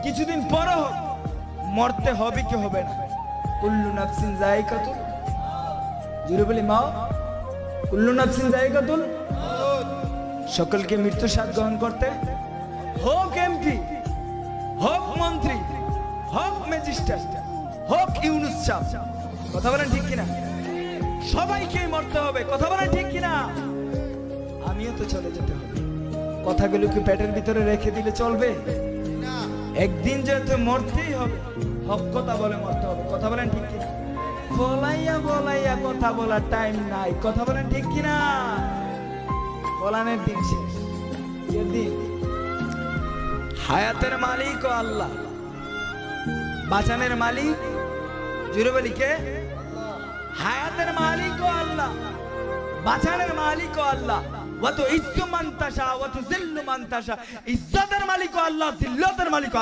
কিছুদিন পরে হোক, মরতে হবে কি হবে না? কুল্লু নাফসিন যায়িকাতুল, জুড়ে বলি মা, কুল্লু নাফসিন যায়িকাতুল, সকলকে মৃত্যু স্বাদ গ্রহণ করতে, হোক এমপি, হোক মন্ত্রী, হোক ম্যাজিস্ট্রেট, হোক ইউনুস সাহেব, কথা বলেন ঠিক কিনা? সবাইকে মরতে হবে, কথা বলেন ঠিক কিনা? আমিও তো চলে যেতে হবে। কথাগুলো কি পেটের ভিতরে রেখে দিলে চলবে? একদিন যেহেতু মরতেই হবে, হক কথা বলে মরতে হবে, কথা বলেন ঠিক কিনা? বলাইয়া বলাইয়া কথা বলার টাইম নাই, কথা বলেন ঠিক কিনা? বলানের দিন শেষ। দিন হায়াতের মালিক ও আল্লাহ, বাঁচানের মালিক জুড়ে বলি কে? হায়াতের মালিক ও আল্লাহ, বাঁচানের মালিক ও আল্লাহ। ওয়া তো ইজ্জু মান তাশা ওয়া তুযিল্লু মান তাশা, ইজ্জতের মালিক ও আল্লাহ, জিল্লাতের মালিক